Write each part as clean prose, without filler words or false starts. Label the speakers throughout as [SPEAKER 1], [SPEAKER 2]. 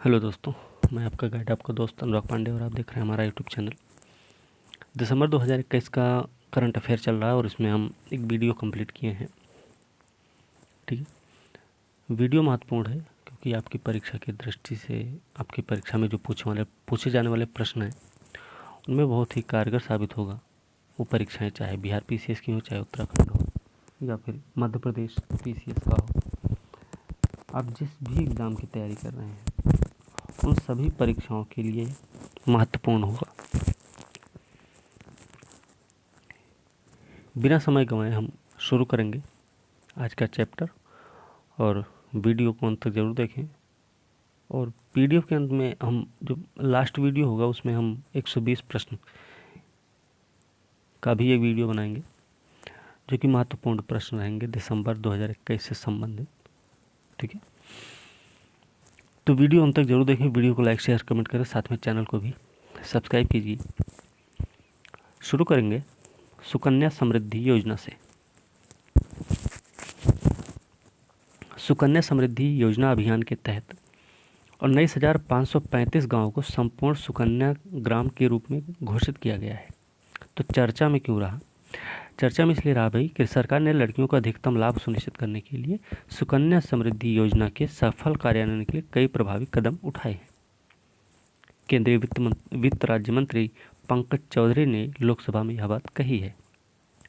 [SPEAKER 1] Hello दोस्तों, मैं आपका गाइड, आपका दोस्त अनुराग पांडे और आप देख रहे हैं हमारा यूट्यूब चैनल। दिसंबर 2021 का करंट अफेयर चल रहा है और इसमें हम एक वीडियो कंप्लीट किए हैं। ठीक है, वीडियो महत्वपूर्ण है क्योंकि आपकी परीक्षा की दृष्टि से आपकी परीक्षा में जो पूछे जाने वाले प्रश्न हैं उनमें बहुत ही कारगर साबित होगा। वो परीक्षाएँ चाहे बिहार PCS की हो, चाहे उत्तराखंड हो या फिर मध्य प्रदेश PCS का हो। आप जिस भी एग्ज़ाम की तैयारी कर रहे हैं उन सभी परीक्षाओं के लिए महत्वपूर्ण होगा। बिना समय गंवाए हम शुरू करेंगे आज का चैप्टर और वीडियो को अंत तक ज़रूर देखें। और PDF के अंत में हम जो लास्ट वीडियो होगा उसमें हम 120 प्रश्न का भी एक वीडियो बनाएंगे जो कि महत्वपूर्ण प्रश्न रहेंगे दिसंबर 2021 से संबंधित। ठीक है, तो वीडियो अंत तक जरूर देखें। वीडियो को लाइक शेयर कमेंट करें, साथ में चैनल को भी सब्सक्राइब कीजिए। शुरू करेंगे सुकन्या समृद्धि योजना से। सुकन्या समृद्धि योजना अभियान के तहत 19,535 गाँवों को संपूर्ण सुकन्या ग्राम के रूप में घोषित किया गया है। तो चर्चा में क्यों रहा? चर्चा में इसलिए रहा भाई कि सरकार ने लड़कियों को अधिकतम लाभ सुनिश्चित करने के लिए सुकन्या समृद्धि योजना के सफल कार्यान्वयन के लिए कई प्रभावी कदम उठाए हैं। केंद्रीय वित्त राज्य मंत्री पंकज चौधरी ने लोकसभा में यह बात कही है।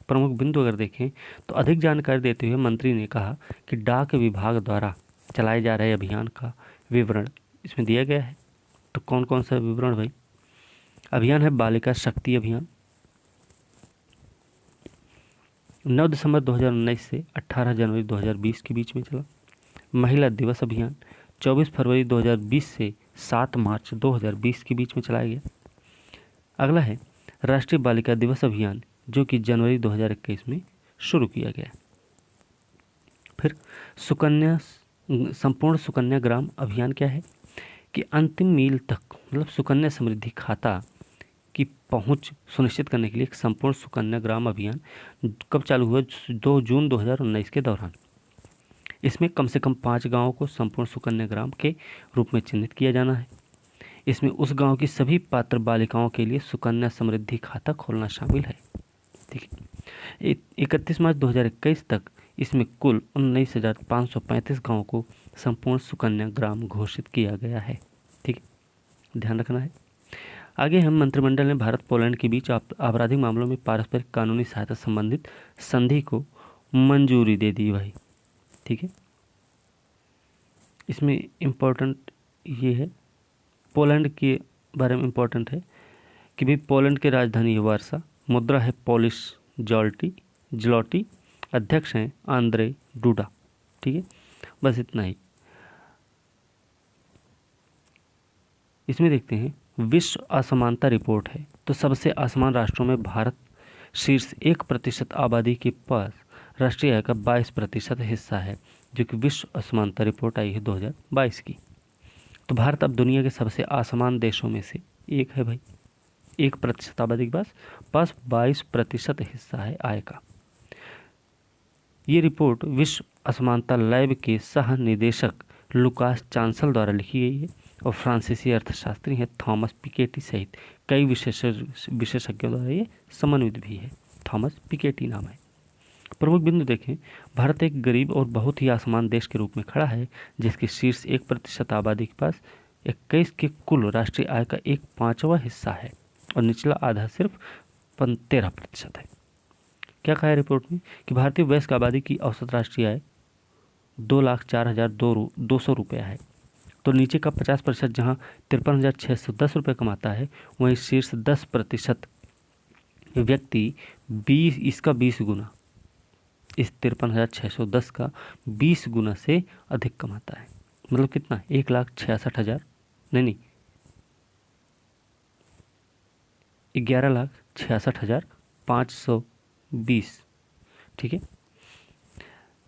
[SPEAKER 1] प्रमुख बिंदु अगर देखें तो अधिक जानकारी देते हुए मंत्री ने कहा कि डाक विभाग द्वारा चलाए जा रहे अभियान का विवरण इसमें दिया गया है। तो कौन कौन सा विवरण भाई? अभियान है बालिका शक्ति अभियान, 9 दिसंबर 2019 से 18 जनवरी 2020 के बीच में चला। महिला दिवस अभियान 24 फरवरी 2020 से 7 मार्च 2020 के बीच में चलाया गया। अगला है राष्ट्रीय बालिका दिवस अभियान जो कि जनवरी 2021 में शुरू किया गया। फिर संपूर्ण सुकन्या ग्राम अभियान क्या है कि अंतिम मील तक मतलब सुकन्या समृद्धि खाता की पहुंच सुनिश्चित करने के लिए एक संपूर्ण सुकन्या ग्राम अभियान कब चालू हुआ? 2 जून 2019 के दौरान। इसमें कम से कम 5 गाँवों को संपूर्ण सुकन्या ग्राम के रूप में चिन्हित किया जाना है। इसमें उस गांव की सभी पात्र बालिकाओं के लिए सुकन्या समृद्धि खाता खोलना शामिल है। ठीक है, 31 मार्च 2021 तक इसमें कुल 19,535 गाँवों को संपूर्ण सुकन्या ग्राम घोषित किया गया है। ठीक है, ध्यान रखना है। आगे हम मंत्रिमंडल ने भारत पोलैंड के बीच आपराधिक मामलों में पारस्परिक कानूनी सहायता संबंधित संधि को मंजूरी दे दी भाई। ठीक है, इसमें इम्पोर्टेंट ये है, पोलैंड के बारे में इम्पोर्टेंट है कि भाई पोलैंड की राजधानी है वार्सा, मुद्रा है पोलिश ज्लोटी, अध्यक्ष हैं आंद्रे डूडा। ठीक है, बस इतना ही। इसमें देखते हैं विश्व असमानता रिपोर्ट है। तो सबसे असमान राष्ट्रों में भारत शीर्ष 1% आबादी के पास राष्ट्रीय आय का 22% हिस्सा है, जो कि विश्व असमानता रिपोर्ट आई है 2022 की। तो भारत अब दुनिया के सबसे असमान देशों में से एक है भाई। 1% आबादी के पास 22% हिस्सा है आय का। ये रिपोर्ट विश्व असमानता लैब के सह निदेशक लुकास चांसल द्वारा लिखी गई है और फ्रांसीसी अर्थशास्त्री हैं थॉमस पिकेटी सहित कई विशेषज्ञों द्वारा ये समन्वित भी है। थॉमस पिकेटी नाम है। प्रमुख बिंदु देखें, भारत एक गरीब और बहुत ही असमान देश के रूप में खड़ा है, जिसकी शीर्ष 1% आबादी के पास 21 के कुल राष्ट्रीय आय का 1/5वां हिस्सा है और निचला आधा सिर्फ 13% है। क्या कहा है रिपोर्ट में कि भारतीय वयस्क आबादी की औसत राष्ट्रीय आय 2,04,200 रुपया है। तो नीचे का 50% जहाँ 53,610 रुपये कमाता है, वहीं शीर्ष 10% व्यक्ति 20 गुना, इस 53,610 का 20 गुना से अधिक कमाता है। मतलब कितना? 1,66,000 नहीं 11,66,520। ठीक है,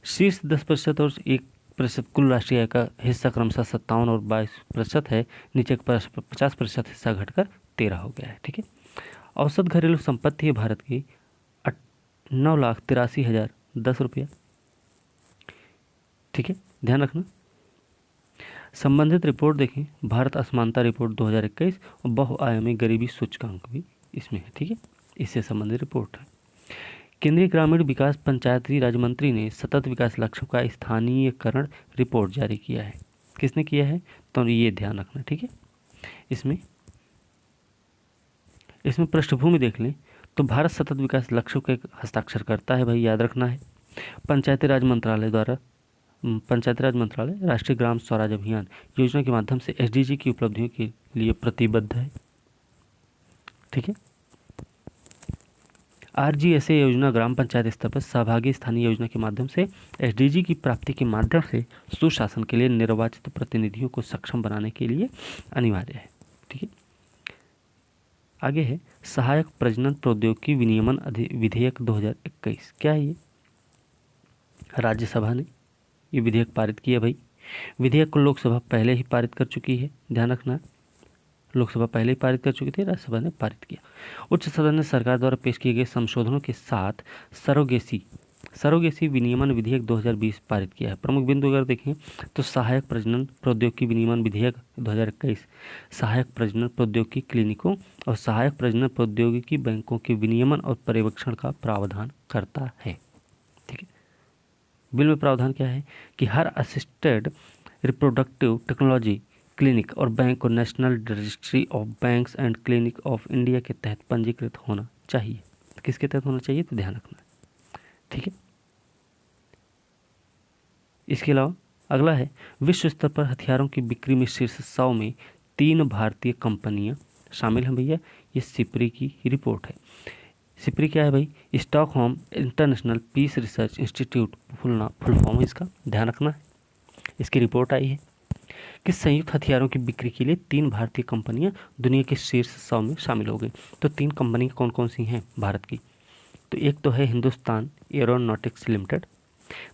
[SPEAKER 1] शीर्ष 10% और 1% कुल राष्ट्रीय आय का हिस्सा क्रमशः 57 और 22% है। नीचे 50% हिस्सा घटकर 13 हो गया है। ठीक है, औसत घरेलू संपत्ति है भारत की 9,83,010 रुपया। ठीक है, ध्यान रखना। संबंधित रिपोर्ट देखें, भारत असमानता रिपोर्ट 2021 और बहुआयामी गरीबी सूचकांक भी इसमें है। ठीक है, इससे संबंधित रिपोर्ट है। केंद्रीय ग्रामीण विकास पंचायती राज मंत्री ने सतत विकास लक्ष्यों का स्थानीयकरण रिपोर्ट जारी किया है। किसने किया है, तो ये ध्यान रखना। ठीक है, इसमें पृष्ठभूमि देख लें तो भारत सतत विकास लक्ष्यों के हस्ताक्षर करता है, भाई याद रखना है। पंचायती राज मंत्रालय राष्ट्रीय ग्राम स्वराज अभियान योजना के माध्यम से एसडीजी की उपलब्धियों के लिए प्रतिबद्ध है। ठीक है, आरजीएसए योजना ग्राम पंचायत स्तर पर सहभागी स्थानीय योजना के माध्यम से एसडीजी की प्राप्ति के माध्यम से सुशासन के लिए निर्वाचित प्रतिनिधियों को सक्षम बनाने के लिए अनिवार्य है। ठीक है, आगे है सहायक प्रजनन प्रौद्योगिकी विनियमन विधेयक 2021। क्या है ये, राज्यसभा ने ये विधेयक पारित किया। भाई विधेयक को लोकसभा पहले ही पारित कर चुकी है, ध्यान रखना। लोकसभा पहले ही पारित कर चुकी थी, राज्यसभा ने पारित किया। उच्च सदन ने सरकार द्वारा पेश किए गए संशोधनों के साथ सरोगेसी विनियमन विधेयक 2020 पारित किया है। प्रमुख बिंदु अगर देखें तो सहायक प्रजनन प्रौद्योगिकी विनियमन विधेयक 2021 सहायक प्रजनन प्रौद्योगिकी क्लिनिकों और सहायक प्रजनन प्रौद्योगिकी बैंकों के विनियमन और पर्यवेक्षण का प्रावधान करता है। ठीक है, बिल में प्रावधान क्या है कि हर असिस्टेड रिप्रोडक्टिव टेक्नोलॉजी क्लिनिक और बैंक को national registry of banks and clinic of India के तहत पंजीकृत होना चाहिए। किसके तहत होना चाहिए, तो ध्यान रखना है। ठीक है, इसके अलावा अगला है विश्व स्तर पर हथियारों की बिक्री में शीर्ष 100 में 3 भारतीय कंपनियां शामिल हैं। भैया ये सिप्री की रिपोर्ट है। सिप्री क्या है भाई, Stockholm international peace research institute full form इसका, ध्यान रखना है। इसकी रिपोर्ट आई है कि संयुक्त हथियारों की बिक्री के लिए 3 भारतीय कंपनियां दुनिया के शीर्ष 100 में शामिल हो गई। तो 3 कंपनी कौन कौन सी हैं भारत की, तो एक तो है हिंदुस्तान एरोनॉटिक्स लिमिटेड,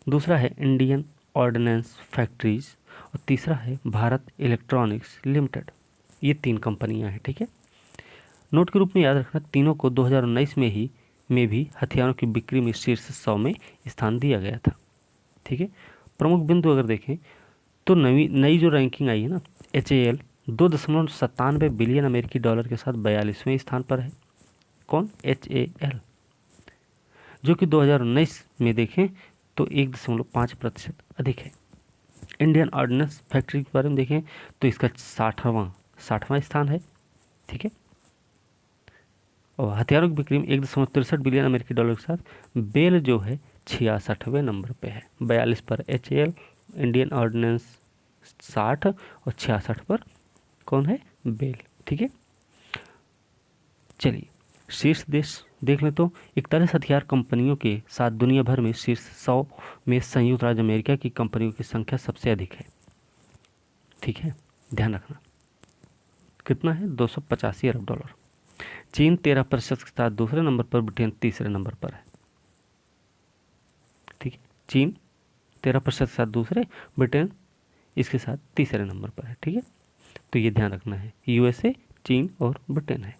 [SPEAKER 1] दूसरा है इंडियन ऑर्डिनेंस फैक्ट्रीज और तीसरा है भारत इलेक्ट्रॉनिक्स लिमिटेड। ये 3 कंपनियां हैं। ठीक है, नोट के रूप में याद रखना, तीनों को 2019 में भी हथियारों की बिक्री में शीर्ष 100 में स्थान दिया गया था। ठीक है, प्रमुख बिंदु अगर देखें तो नई जो रैंकिंग आई है ना, HAL 2.97 बिलियन अमेरिकी डॉलर के साथ 42वें स्थान पर है। कौन, HAL, जो कि 2019 में देखें तो 1.5% अधिक है। इंडियन ऑर्डिनेंस फैक्ट्री के बारे में देखें तो इसका 60वां स्थान है। ठीक है, और हथियारों की बिक्री में 1.63 बिलियन अमेरिकी डॉलर के साथ बेल जो है 66वें नंबर पे है। 42 पर HAL, इंडियन ऑर्डिनेंस 60 और 66 पर कौन है, बेल। ठीक है, चलिए शीर्ष देश देख लें तो 41 हथियार कंपनियों के साथ दुनिया भर में शीर्ष 100 में संयुक्त राज्य अमेरिका की कंपनियों की संख्या सबसे अधिक है। ठीक है, ध्यान रखना कितना है, $285 अरब। चीन 13% के साथ दूसरे नंबर पर, ब्रिटेन तीसरे नंबर पर है। ठीक है, चीन 13% के साथ दूसरे, ब्रिटेन इसके साथ तीसरे नंबर पर है। ठीक है, तो ये ध्यान रखना है, USA, चीन और ब्रिटेन है।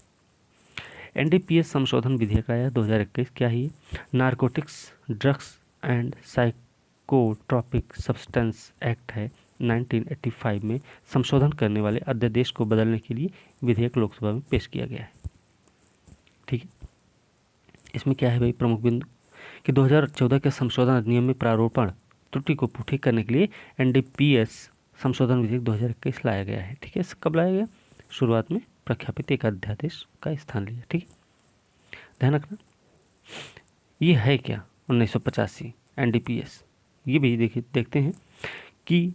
[SPEAKER 1] NDPS संशोधन विधेयक आया 2021। क्या है ये, narcotics drugs and psychotropic substance act है 1985 में संशोधन करने वाले अध्यादेश को बदलने के लिए विधेयक लोकसभा में पेश किया गया है। ठीक है, इसमें क्या है भाई, प्रमुख बिंदु कि 2014 के संशोधन अधिनियम में प्रारूपण त्रुटि को ठीक करने के लिए NDPS संशोधन विधेयक 2021 लाया गया है। ठीक है, कब लाया गया, शुरुआत में प्रख्यापित एक अध्यादेश का स्थान लिया। ठीक है, ध्यान रखना। ये है क्या, 1985 NDPS। ये भी देखते हैं कि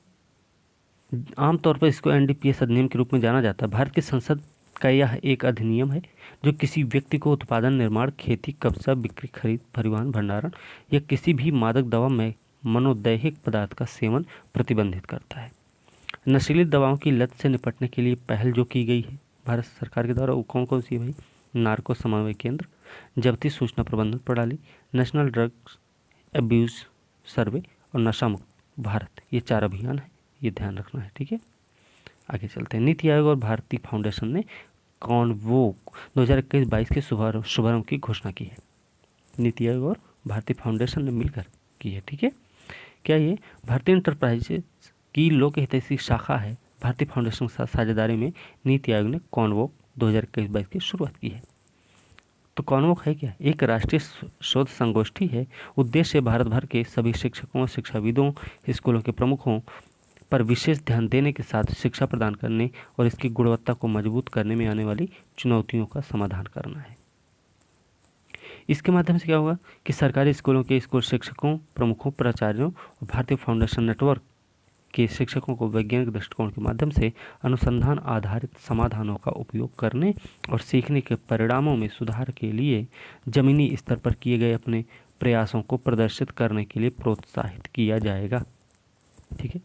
[SPEAKER 1] आमतौर पर इसको NDPS अधिनियम के रूप में जाना जाता है। भारत की संसद का यह एक अधिनियम है जो किसी व्यक्ति को उत्पादन, निर्माण, खेती, कब्जा, बिक्री, खरीद, परिवहन, भंडारण या किसी भी मादक दवा में मनोदैहिक पदार्थ का सेवन प्रतिबंधित करता है। नशीली दवाओं की लत से निपटने के लिए पहल जो की गई है भारत सरकार के द्वारा, वो कौन कौन सी है भाई, नार्को समन्वय केंद्र, जब्ती सूचना प्रबंधन प्रणाली, नेशनल ड्रग्स अब्यूज सर्वे और नशा मुक्त भारत, ये 4 अभियान है, ये ध्यान रखना है। ठीक है, आगे चलते हैं। नीति आयोग और भारतीय फाउंडेशन ने कॉन्वोक 2021-22 के शुभारंभ की घोषणा की है। नीति आयोग और भारतीय फाउंडेशन ने मिलकर की है। ठीक है, क्या ये भारतीय इंटरप्राइजेज की लोक हितैषी शाखा है भारतीय फाउंडेशन के साथ साझेदारी में नीति आयोग ने कॉन्वोक 2021-22 की शुरुआत की है। तो कॉन्वोक है क्या? एक राष्ट्रीय शोध संगोष्ठी है। उद्देश्य भारत भर के सभी शिक्षकों, शिक्षाविदों, स्कूलों के प्रमुखों पर विशेष ध्यान देने के साथ शिक्षा प्रदान करने और इसकी गुणवत्ता को मजबूत करने में आने वाली चुनौतियों का समाधान करना है। इसके माध्यम से क्या होगा कि सरकारी स्कूलों के स्कूल शिक्षकों, प्रमुखों, प्राचार्यों और भारतीय फाउंडेशन नेटवर्क के शिक्षकों को वैज्ञानिक दृष्टिकोण के माध्यम से अनुसंधान आधारित समाधानों का उपयोग करने और सीखने के परिणामों में सुधार के लिए जमीनी स्तर पर किए गए अपने प्रयासों को प्रदर्शित करने के लिए प्रोत्साहित किया जाएगा। ठीक है,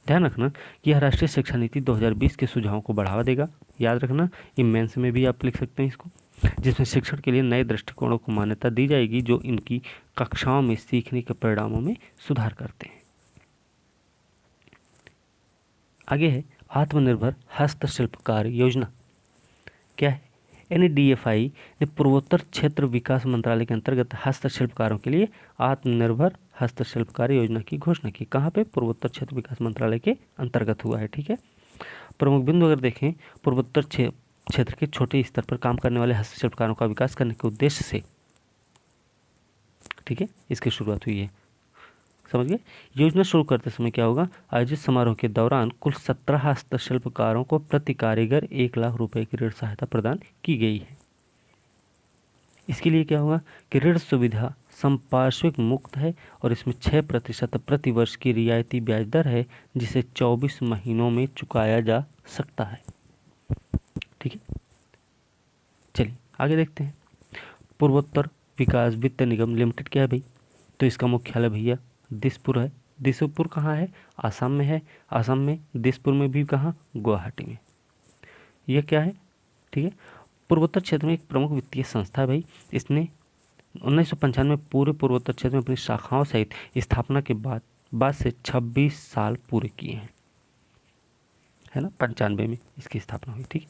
[SPEAKER 1] ध्यान रखना कि यह राष्ट्रीय शिक्षा नीति 2020 के सुझावों को बढ़ावा देगा। याद रखना, ये मेंस में भी आप लिख सकते हैं इसको, जिसमें शिक्षण के लिए नए दृष्टिकोणों को मान्यता दी जाएगी जो इनकी कक्षाओं में सीखने के परिणामों में सुधार करते हैं। आगे है आत्मनिर्भर हस्तशिल्पकार योजना। क्या है? NDFI ने पूर्वोत्तर क्षेत्र विकास मंत्रालय के अंतर्गत हस्तशिल्पकारों के लिए आत्मनिर्भर हस्तशिल्पकार योजना की घोषणा की। कहाँ पे? पूर्वोत्तर क्षेत्र विकास मंत्रालय के अंतर्गत हुआ है। ठीक है, प्रमुख बिंदु अगर देखें, पूर्वोत्तर क्षेत्र के छोटे स्तर पर काम करने वाले हस्तशिल्पकारों का विकास करने के उद्देश्य से, ठीक है, इसकी शुरुआत हुई है। समझ गए? योजना शुरू करते समय क्या होगा? आयोजित समारोह के दौरान कुल 17 हस्तशिल्पकारों को प्रति कारीगर 1 लाख रुपए की ऋण सहायता प्रदान की गई है। इसके लिए क्या होगा कि ऋण सुविधा संपार्श्विक मुक्त है और इसमें 6% प्रति वर्ष की रियायती ब्याज दर है, जिसे 24 महीनों में चुकाया जा सकता है। ठीक है, चलिए आगे देखते हैं। पूर्वोत्तर विकास वित्त निगम लिमिटेड क्या है भाई? तो इसका मुख्यालय भैया दिसपुर है। दिसपुर कहाँ है? आसाम में है। आसाम में दिसपुर में भी कहाँ? गुवाहाटी में। यह क्या है? ठीक है, पूर्वोत्तर क्षेत्र में एक प्रमुख वित्तीय संस्था है भाई। इसने 1995 में पूरे पूर्वोत्तर क्षेत्र में अपनी शाखाओं सहित स्थापना के बाद से 26 साल पूरे किए हैं, है ना। 95 में इसकी स्थापना हुई। ठीक है,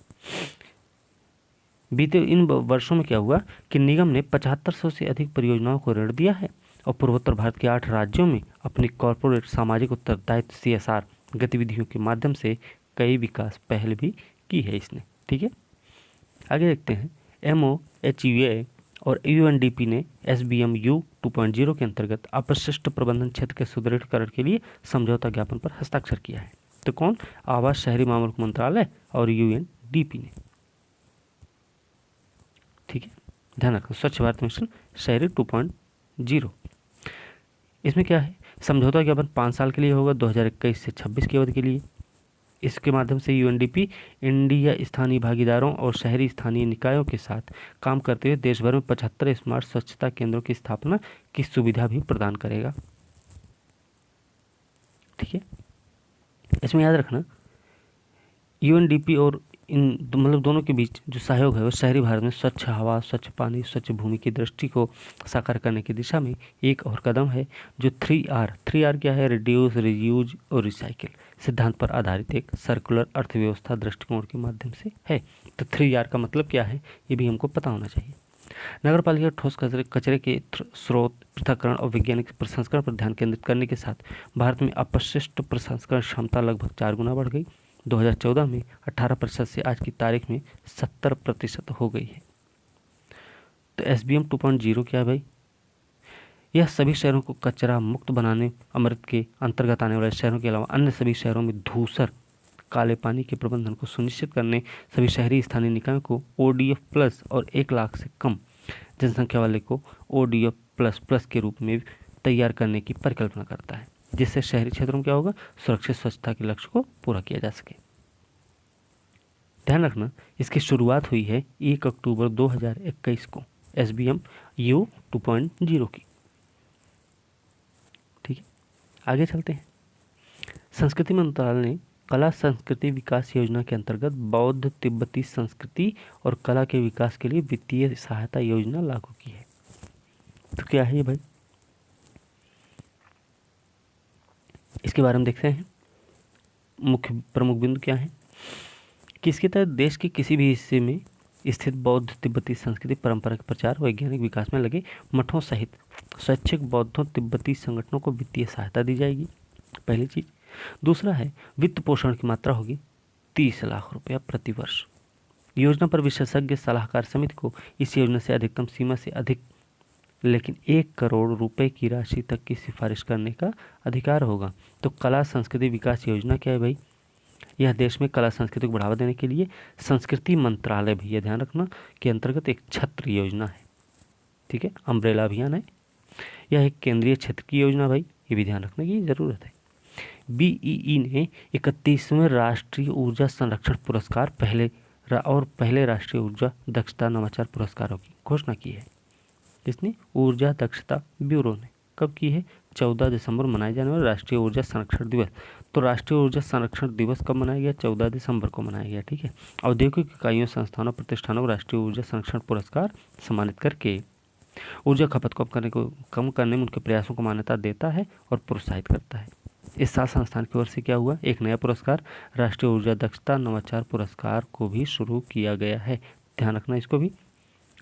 [SPEAKER 1] बीते इन वर्षों में क्या हुआ कि निगम ने 7500 से अधिक परियोजनाओं को ऋण दिया है और पूर्वोत्तर भारत के 8 राज्यों में अपनी कॉर्पोरेट सामाजिक उत्तरदायित्व CSR गतिविधियों के माध्यम से कई विकास पहल भी की है इसने। ठीक है, आगे देखते हैं। MOHUA और UNDP ने SBMU 2.0 के अंतर्गत अपशिष्ट प्रबंधन क्षेत्र के सुदृढ़ीकरण के लिए समझौता ज्ञापन पर हस्ताक्षर किया है। तो कौन? आवास शहरी मामलों मंत्रालय और UNDP ने। ठीक है, ध्यान रखना, स्वच्छ भारत मिशन शहरी 2.0। इसमें क्या है? समझौता ज्ञापन 5 साल के लिए होगा, 2021 से 26 की अवधि के लिए। इसके माध्यम से UNDP इंडिया स्थानीय भागीदारों और शहरी स्थानीय निकायों के साथ काम करते हुए देश भर में 75 स्मार्ट स्वच्छता केंद्रों की स्थापना की सुविधा भी प्रदान करेगा। ठीक है, इसमें याद रखना UNDP और इन मतलब दोनों के बीच जो सहयोग है वो शहरी भारत में स्वच्छ हवा, स्वच्छ पानी, स्वच्छ भूमि की दृष्टि को साकार करने की दिशा में एक और कदम है, जो 3R क्या है? रिड्यूस, रियूज और रिसाइकिल सिद्धांत पर आधारित एक सर्कुलर अर्थव्यवस्था दृष्टिकोण के माध्यम से है। तो 3R का मतलब क्या है ये भी हमको पता होना चाहिए। नगर पालिका ठोस कचरे के स्रोत, पृथक्करण और वैज्ञानिक प्रसंस्करण पर ध्यान केंद्रित करने के साथ भारत में अपशिष्ट प्रसंस्करण क्षमता लगभग 4 गुना बढ़ गई। 2014 में 18% से आज की तारीख में 70% हो गई है। तो SBM 2.0 क्या है भाई? यह सभी शहरों को कचरा मुक्त बनाने, अमृत के अंतर्गत आने वाले शहरों के अलावा अन्य सभी शहरों में धूसर, काले पानी के प्रबंधन को सुनिश्चित करने, सभी शहरी स्थानीय निकायों को ODF प्लस और 1 लाख से कम जनसंख्या वाले को ODF प्लस प्लस के रूप में तैयार करने की परिकल्पना करता है, जिससे शहरी क्षेत्रों में क्या होगा? सुरक्षित स्वच्छता के लक्ष्य को पूरा किया जा सके। ध्यान रखना, इसकी शुरुआत हुई है 1 अक्टूबर 2021 को SBMU 2.0 की। ठीक है, आगे चलते हैं। संस्कृति मंत्रालय ने कला संस्कृति विकास योजना के अंतर्गत बौद्ध तिब्बती संस्कृति और कला के विकास के लिए वित्तीय सहायता योजना लागू की है। तो क्या है ये भाई? इसके बारे में देखते हैं। मुख्य प्रमुख बिंदु क्या है कि इसके तहत देश के किसी भी हिस्से में स्थित बौद्ध तिब्बती संस्कृति परंपरा के प्रचार, वैज्ञानिक विकास में लगे मठों सहित स्वैच्छिक बौद्धों तिब्बती संगठनों को वित्तीय सहायता दी जाएगी। पहली चीज। दूसरा है वित्त पोषण की मात्रा होगी 30 लाख रुपया प्रति वर्ष। योजना पर विशेषज्ञ सलाहकार समिति को इस योजना से अधिकतम सीमा से अधिक लेकिन 1 करोड़ रुपए की राशि तक की सिफारिश करने का अधिकार होगा। तो कला संस्कृति विकास योजना क्या है भाई? यह देश में कला संस्कृति को बढ़ावा देने के लिए संस्कृति मंत्रालय भी, यह ध्यान रखना, के अंतर्गत एक छत्र योजना है। ठीक है, अम्ब्रेला अभियान है। यह एक केंद्रीय क्षेत्र की योजना भाई, ये भी ध्यान रखने की जरूरत है। बीईई ने 31वें राष्ट्रीय ऊर्जा संरक्षण पुरस्कार पहले राष्ट्रीय ऊर्जा दक्षता नवाचार पुरस्कारों की घोषणा की है। इसने ऊर्जा दक्षता ब्यूरो ने कब की है? 14 दिसंबर मनाए जाने वाले राष्ट्रीय ऊर्जा संरक्षण दिवस। तो राष्ट्रीय ऊर्जा संरक्षण दिवस कब मनाया गया? 14 दिसंबर को मनाया गया। ठीक है, औद्योगिक इकाइयों, संस्थानों, प्रतिष्ठानों को राष्ट्रीय ऊर्जा संरक्षण पुरस्कार सम्मानित करके ऊर्जा खपत को कम करने में उनके प्रयासों को मान्यता देता है और प्रोत्साहित करता है। इस साल संस्थान की ओर से क्या हुआ? एक नया पुरस्कार राष्ट्रीय ऊर्जा दक्षता नवाचार पुरस्कार को भी शुरू किया गया है। ध्यान रखना, इसको भी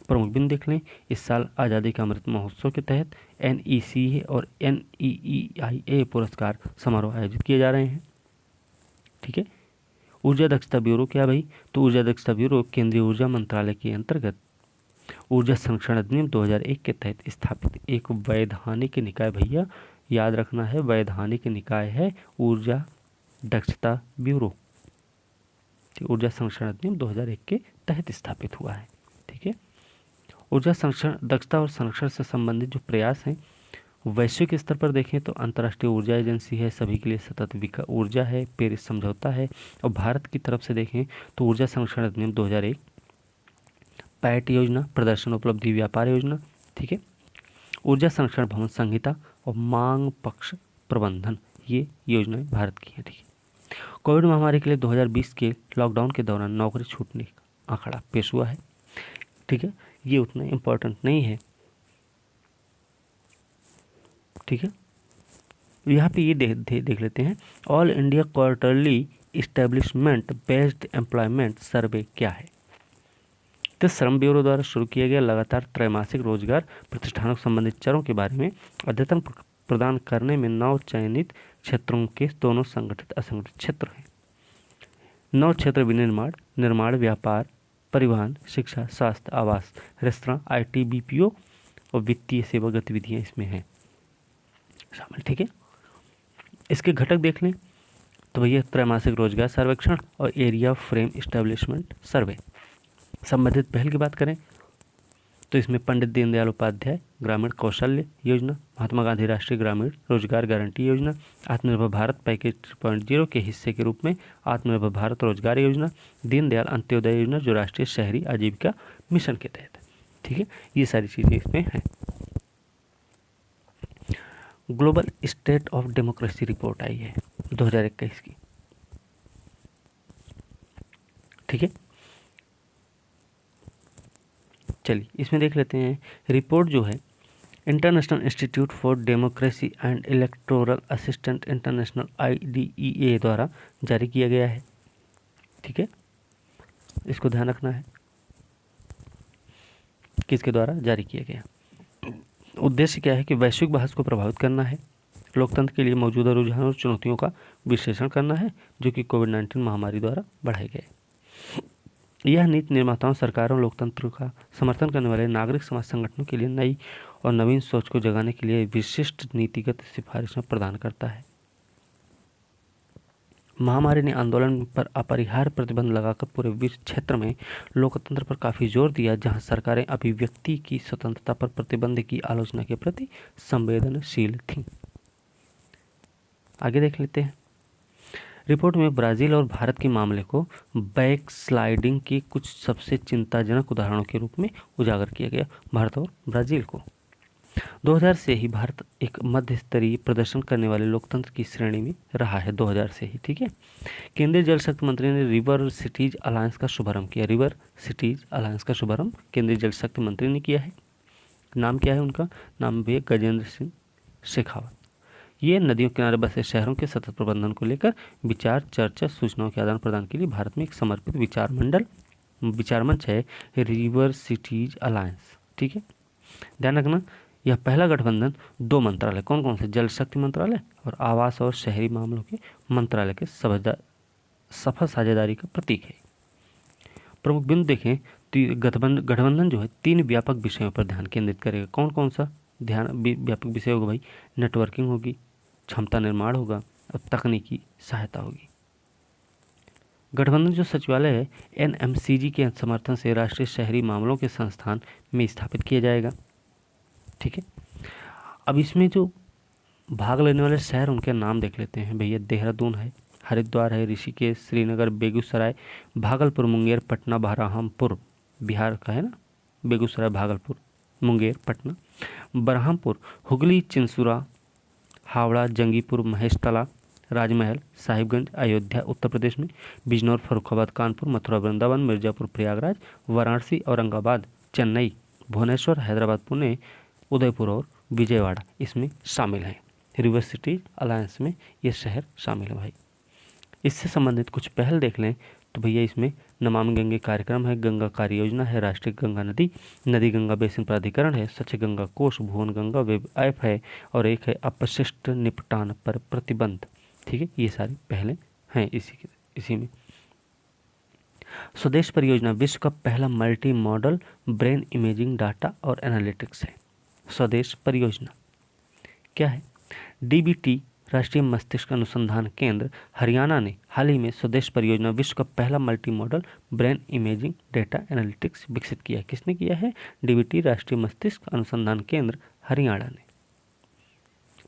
[SPEAKER 1] प्रमुख बिंदु देख लें। इस साल आज़ादी का अमृत महोत्सव के तहत NECA और NEEIA पुरस्कार समारोह आयोजित किए जा रहे हैं। ठीक है, ऊर्जा दक्षता ब्यूरो क्या भाई? तो ऊर्जा दक्षता ब्यूरो केंद्रीय ऊर्जा मंत्रालय के अंतर्गत ऊर्जा संरक्षण अधिनियम 2001 के तहत स्थापित एक वैधानिक निकाय, भैया याद रखना है, वैधानिक निकाय है ऊर्जा दक्षता ब्यूरो। ऊर्जा संरक्षण अधिनियम 2001 के तहत स्थापित हुआ है। ठीक है, ऊर्जा संरक्षण, दक्षता और संरक्षण से संबंधित जो प्रयास हैं वैश्विक स्तर पर देखें तो अंतर्राष्ट्रीय ऊर्जा एजेंसी है, सभी के लिए सतत ऊर्जा है, पेरिस समझौता है। और भारत की तरफ से देखें तो ऊर्जा संरक्षण अधिनियम 2001, पैट योजना, प्रदर्शन उपलब्धि व्यापार योजना। ठीक है, ऊर्जा संरक्षण भवन संहिता और मांग पक्ष प्रबंधन, ये योजनाएं भारत की हैं। ठीक है, कोविड महामारी के लिए 2020 के लॉकडाउन के दौरान नौकरी छूटने का आंकड़ा पेश हुआ है। ठीक है, ये उतना इम्पोर्टेंट नहीं है। ठीक है, यहाँ पे ये देख लेते हैं, all India quarterly establishment based employment survey क्या है? तो श्रम ब्यूरो द्वारा शुरू किया गया लगातार त्रैमासिक रोजगार प्रतिष्ठानों से संबंधित चरों के बारे में अद्यतन प्रदान करने में 9 चयनित क्षेत्रों के दोनों संगठित असंगठित क्षेत्र हैं। 9 क्षेत्र विनिर्माण, निर्माण, व्यापार, परिवहन, शिक्षा, स्वास्थ्य, आवास, रेस्तरां, IT, BPO और वित्तीय सेवा गतिविधियां इसमें हैं शामिल। ठीक है, इसके घटक देख लें तो भैया त्रैमासिक रोजगार सर्वेक्षण और एरिया फ्रेम एस्टेब्लिशमेंट सर्वे। संबंधित पहल की बात करें तो इसमें पंडित दीनदयाल उपाध्याय ग्रामीण कौशल्य योजना, महात्मा गांधी राष्ट्रीय ग्रामीण रोजगार गारंटी योजना, आत्मनिर्भर भारत पैकेज 3.0 के हिस्से के रूप में आत्मनिर्भर भारत रोजगार योजना, दीनदयाल अंत्योदय योजना जो राष्ट्रीय शहरी आजीविका मिशन के तहत है। ठीक है, ये सारी चीज़ें इसमें हैं। Global state of democracy report आई है 2021 की। ठीक है, चलिए इसमें देख लेते हैं। रिपोर्ट जो है international institute for democracy and electoral assistant international IDEA द्वारा जारी किया गया है। ठीक है, इसको ध्यान रखना है किसके द्वारा जारी किया गया। उद्देश्य क्या है कि वैश्विक बहस को प्रभावित करना है, लोकतंत्र के लिए मौजूदा रुझानों और चुनौतियों का विश्लेषण करना है जो कि कोविड-19 महामारी द्वारा बढ़ाए गए। यह नीति निर्माताओं, सरकारों, लोकतंत्र का समर्थन करने वाले नागरिक समाज संगठनों के लिए नई और नवीन सोच को जगाने के लिए विशिष्ट नीतिगत सिफारिशें प्रदान करता है। महामारी ने आंदोलन पर अपरिहार्य प्रतिबंध लगाकर पूरे विश्व क्षेत्र में लोकतंत्र पर काफ़ी जोर दिया, जहां सरकारें अभिव्यक्ति की स्वतंत्रता पर प्रतिबंध की आलोचना के प्रति संवेदनशील थीं। आगे देख लेते हैं। रिपोर्ट में ब्राज़ील और भारत के मामले को बैकस्लाइडिंग के कुछ सबसे चिंताजनक उदाहरणों के रूप में उजागर किया गया। भारत और ब्राज़ील को 2000 से ही भारत एक मध्य स्तरीय प्रदर्शन करने वाले लोकतंत्र की श्रेणी में रहा है 2000 से ही। ठीक है, केंद्रीय जल शक्ति मंत्री ने रिवर सिटीज अलायंस का शुभारंभ किया। रिवर सिटीज अलायंस का शुभारंभ केंद्रीय जल शक्ति मंत्री ने किया है। नाम क्या है उनका? नाम भी गजेंद्र सिंह शेखावत। ये नदियों किनारे बसे शहरों के सतत प्रबंधन को लेकर विचार, चर्चा, सूचनाओं के आदान प्रदान के लिए भारत में एक समर्पित विचार मंच है रिवर सिटीज अलायंस। ठीक है, ध्यान रखना यह पहला गठबंधन 2 मंत्रालय, कौन कौन से, जल शक्ति मंत्रालय और आवास और शहरी मामलों के मंत्रालय के सफल साझेदारी का प्रतीक है। प्रमुख बिंदु देखें तो गठबंधन जो है 3 व्यापक विषयों पर ध्यान केंद्रित करेगा। कौन कौन सा ध्यान व्यापक विषय होगा भाई? नेटवर्किंग होगी, क्षमता निर्माण होगा और तकनीकी सहायता होगी। गठबंधन जो सचिवालय है एनएमसीजी के समर्थन से राष्ट्रीय शहरी मामलों के संस्थान में स्थापित किया जाएगा। ठीक है, अब इसमें जो भाग लेने वाले शहर उनके नाम देख लेते हैं भैया। देहरादून है, हरिद्वार है, ऋषिकेश, श्रीनगर, बेगूसराय, भागलपुर, मुंगेर, पटना, बरहामपुर बिहार का है ना, बेगूसराय, भागलपुर, मुंगेर, पटना, बरहामपुर, हुगली, चिंसुरा, हावड़ा, जंगीपुर, महेशतला, राजमहल, साहिबगंज, अयोध्या उत्तर प्रदेश में, बिजनौर, फर्रुखाबाद, कानपुर, मथुरा, वृंदावन, मिर्जापुर, प्रयागराज, वाराणसी, औरंगाबाद, चेन्नई, भुवनेश्वर, हैदराबाद, पुणे, उदयपुर और विजयवाड़ा इसमें शामिल हैं। रिवर सिटी अलायंस में ये शहर शामिल है भाई। इससे संबंधित कुछ पहल देख लें तो भैया इसमें नमामि गंगे कार्यक्रम है, गंगा कार्य योजना है, राष्ट्रीय गंगा नदी गंगा बेसिन प्राधिकरण है, स्वच्छ गंगा कोष, भुवन गंगा वेब ऐप है और एक है अपशिष्ट निपटान पर प्रतिबंध। ठीक है, ये सारी पहलें हैं इसी में। स्वदेश परियोजना विश्व का पहला multi modal brain imaging data और एनालिटिक्स है। स्वदेश परियोजना क्या है? डीबीटी राष्ट्रीय मस्तिष्क अनुसंधान केंद्र हरियाणा ने हाल ही में स्वदेश परियोजना विश्व का पहला multi modal brain imaging data analytics विकसित किया है। किसने किया है? डीबीटी राष्ट्रीय मस्तिष्क अनुसंधान केंद्र हरियाणा ने।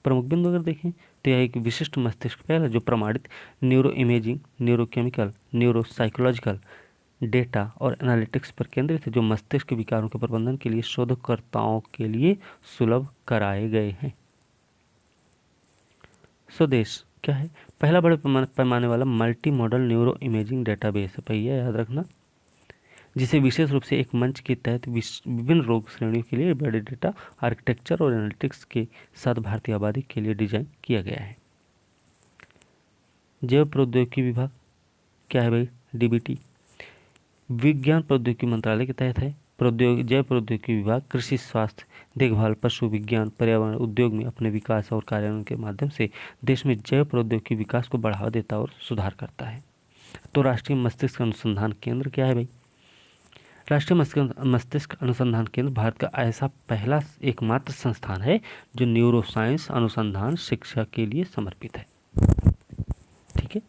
[SPEAKER 1] प्रमुख बिंदु अगर देखें तो यह एक विशिष्ट मस्तिष्क पहल है जो प्रमाणित neuro imaging, neurochemical, neuropsychological data और एनालिटिक्स पर केंद्रित है, जो मस्तिष्क विकारों के प्रबंधन के लिए शोधकर्ताओं के लिए सुलभ कराए गए हैं। स्वदेश क्या है? पहला बड़े पैमाने वाला multi modal neuro imaging database है भैया, याद रखना, जिसे विशेष रूप से एक मंच के तहत विभिन्न रोग श्रेणियों के लिए बड़े डेटा आर्किटेक्चर और एनालिटिक्स के साथ भारतीय आबादी के लिए डिजाइन किया गया है। जैव प्रौद्योगिकी विभाग क्या है भाई? डीबीटी विज्ञान प्रौद्योगिकी मंत्रालय के तहत है। जैव प्रौद्योगिकी विभाग कृषि, स्वास्थ्य देखभाल, पशु विज्ञान, पर्यावरण, उद्योग में अपने विकास और कार्यान्वयन के माध्यम से देश में जैव प्रौद्योगिकी विकास को बढ़ावा देता और सुधार करता है। तो राष्ट्रीय मस्तिष्क अनुसंधान केंद्र क्या है भाई? राष्ट्रीय मस्तिष्क अनुसंधान केंद्र भारत का ऐसा पहला एकमात्र संस्थान है जो न्यूरोसाइंस अनुसंधान शिक्षा के लिए समर्पित है। ठीक है,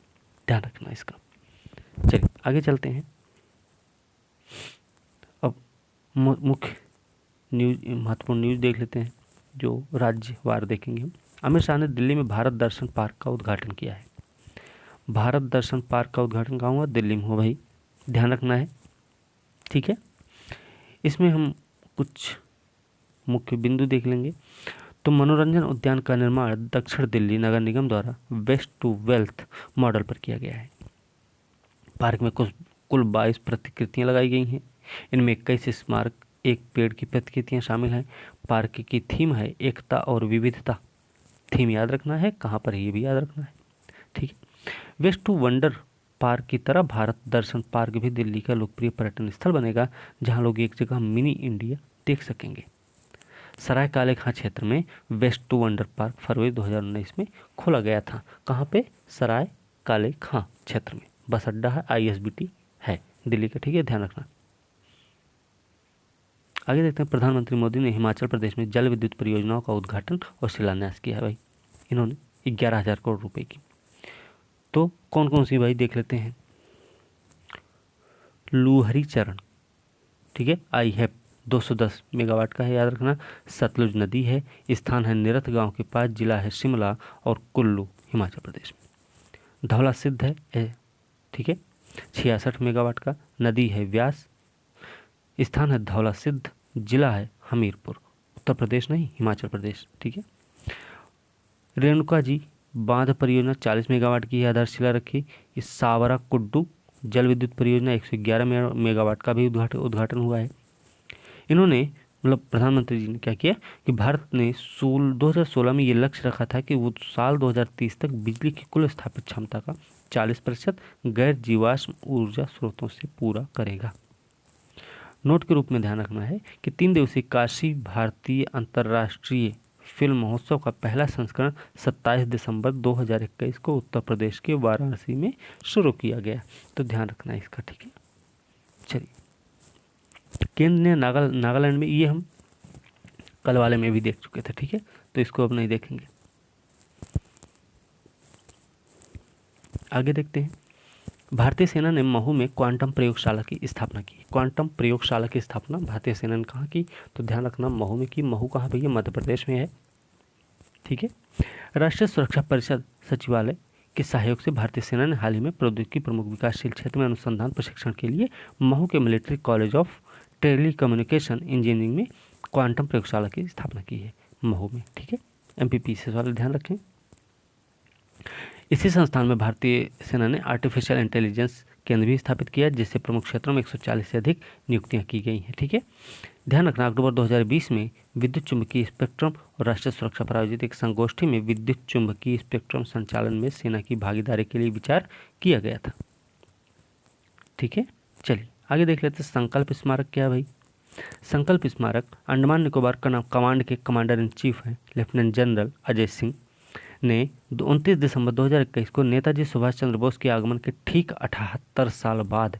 [SPEAKER 1] ध्यान रखना इसका। चलिए आगे चलते हैं। अब मुख्य न्यूज, महत्वपूर्ण न्यूज देख लेते हैं जो राज्यवार देखेंगे हम। अमित शाह ने दिल्ली में भारत दर्शन पार्क का उद्घाटन किया है। भारत दर्शन पार्क का उद्घाटन कहाँ हुआ? दिल्ली में हुआ भाई, ध्यान रखना है। ठीक है, इसमें हम कुछ मुख्य बिंदु देख लेंगे। तो मनोरंजन उद्यान का निर्माण दक्षिण दिल्ली नगर निगम द्वारा वेस्ट टू वेल्थ मॉडल पर किया गया है। पार्क में कुल 22 प्रतिकृतियां लगाई गई हैं। इनमें 21 स्मारक, एक पेड़ की प्रतिकृतियां शामिल हैं। पार्क की थीम है एकता और विविधता। थीम याद रखना है, कहाँ पर है ये भी याद रखना है। ठीक है, वेस्ट टू वंडर पार्क की तरह भारत दर्शन पार्क भी दिल्ली का लोकप्रिय पर्यटन स्थल बनेगा, जहां लोग एक जगह मिनी इंडिया देख सकेंगे। सराय काले खां क्षेत्र में वेस्ट टू वंडर पार्क फरवरी 2019 में खोला गया था। कहाँ पे? सराय काले खां क्षेत्र में। बस अड्डा है, आईएसबीटी है दिल्ली का। ठीक है, ध्यान रखना। आगे देखते हैं। प्रधानमंत्री मोदी ने हिमाचल प्रदेश में जल विद्युत परियोजनाओं का उद्घाटन और शिलान्यास किया है भाई। इन्होंने 11,000 करोड़ रुपए की। तो कौन कौन सी भाई देख लेते हैं। लूहरी चरण, ठीक है, आई है 210 मेगावाट का है, याद रखना। सतलुज नदी है, स्थान है निरथ गांव के पास, जिला है शिमला और कुल्लू हिमाचल प्रदेश में। धौला सिद्ध है, ठीक है, 66 मेगावाट का। नदी है व्यास, स्थान है धौला सिद्ध, जिला है हमीरपुर, उत्तर प्रदेश नहीं हिमाचल प्रदेश। ठीक है, रेणुका जी बांध परियोजना 40 मेगावाट की आधारशिला रखी। इस सावरा कुड्डू जल विद्युत परियोजना 111 मेगावाट का भी उद्घाटन हुआ है। इन्होंने मतलब प्रधानमंत्री जी ने क्या किया कि भारत ने 2016 में ये लक्ष्य रखा था कि वो साल 2030 तक बिजली की कुल स्थापित क्षमता का 40% गैर जीवाश्म ऊर्जा स्रोतों से पूरा करेगा। नोट के रूप में ध्यान रखना है कि 3 दिवसीय काशी भारतीय अंतर्राष्ट्रीय फिल्म महोत्सव का पहला संस्करण 27 दिसंबर 2021 को उत्तर प्रदेश के वाराणसी में शुरू किया गया। तो ध्यान रखना है इसका, ठीक है। चलिए, केंद्र ने नागालैंड में, ये हम कल वाले में भी देख चुके थे, ठीक है, तो इसको अब नहीं देखेंगे। आगे देखते हैं। भारतीय सेना ने महू में क्वांटम प्रयोगशाला की स्थापना की। क्वांटम प्रयोगशाला की स्थापना भारतीय सेना ने कहाँ की? तो ध्यान रखना, महू में की। महू कहाँ भैया? मध्य प्रदेश में है, ठीक है। राष्ट्रीय सुरक्षा परिषद सचिवालय के सहयोग से भारतीय सेना ने हाल ही में प्रौद्योगिकी प्रमुख विकासशील क्षेत्र में अनुसंधान प्रशिक्षण के लिए महू के military college of telecommunication engineering में क्वांटम प्रयोगशाला की स्थापना की है, महू में, ठीक है। MPPC वाले ध्यान रखें। इसी संस्थान में भारतीय सेना ने आर्टिफिशियल इंटेलिजेंस केंद्र भी स्थापित किया, जिससे प्रमुख क्षेत्रों में 140 से अधिक नियुक्तियां की गई हैं, ठीक है। ध्यान रखना, अक्टूबर 2020 में विद्युत चुंबकीय स्पेक्ट्रम और राष्ट्रीय सुरक्षा पर आयोजित एक संगोष्ठी में विद्युत चुंबकीय स्पेक्ट्रम संचालन में सेना की भागीदारी के लिए विचार किया गया था, ठीक है। चलिए आगे देख लेते हैं। संकल्प स्मारक क्या है भाई? संकल्प स्मारक अंडमान निकोबार कमांड के कमांडर इन चीफ हैं लेफ्टिनेंट जनरल अजय सिंह ने 29 दिसंबर 2021 को नेताजी सुभाष चंद्र बोस के आगमन के ठीक 78 साल बाद,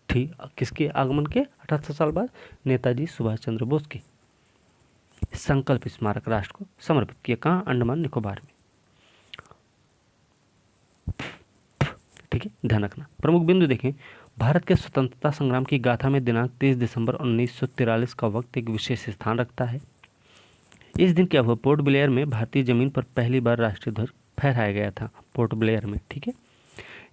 [SPEAKER 1] ठीक किसके आगमन के 78 साल बाद? नेताजी सुभाष चंद्र बोस के संकल्प स्मारक राष्ट्र को समर्पित किया। कहाँ? अंडमान निकोबार में, ठीक है, ध्यान रखना। प्रमुख बिंदु देखें। भारत के स्वतंत्रता संग्राम की गाथा में दिनांक 30 दिसंबर 1943 का वक्त एक विशेष स्थान रखता है। इस दिन क्या हुआ? पोर्ट ब्लेयर में भारतीय जमीन पर पहली बार राष्ट्रीय ध्वज फहराया गया था, पोर्ट ब्लेयर में, ठीक है।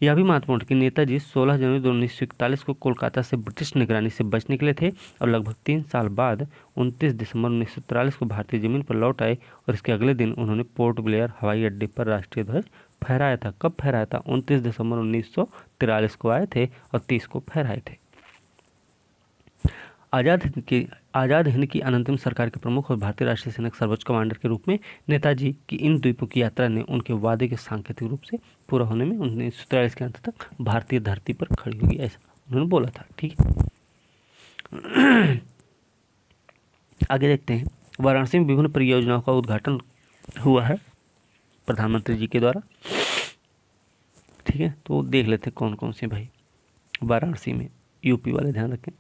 [SPEAKER 1] यह भी महत्वपूर्ण है कि नेताजी 16 जनवरी 1941 को कोलकाता से ब्रिटिश निगरानी से बच निकले थे और लगभग 3 साल बाद 29 दिसंबर 1943 को भारतीय जमीन पर लौट आए और इसके अगले दिन उन्होंने पोर्ट ब्लेयर हवाई अड्डे पर राष्ट्रीय ध्वज फहराया था। कब फहराया था? 29 दिसंबर 1943 को आए थे और 30 को फहराए थे। आज़ाद हिंद की अनंतिम सरकार के प्रमुख और भारतीय राष्ट्रीय सेना के सर्वोच्च कमांडर के रूप में नेताजी की इन द्वीपों की यात्रा ने उनके वादे के सांकेतिक रूप से पूरा होने में 1943 के अंत तक भारतीय धरती पर खड़ी होगी, ऐसा उन्होंने बोला था, ठीक है। आगे देखते हैं। वाराणसी में विभिन्न परियोजनाओं का उद्घाटन हुआ है प्रधानमंत्री जी के द्वारा, ठीक है। तो देख लेते हैं कौन कौन से भाई वाराणसी में। यूपी वाले ध्यान रखें।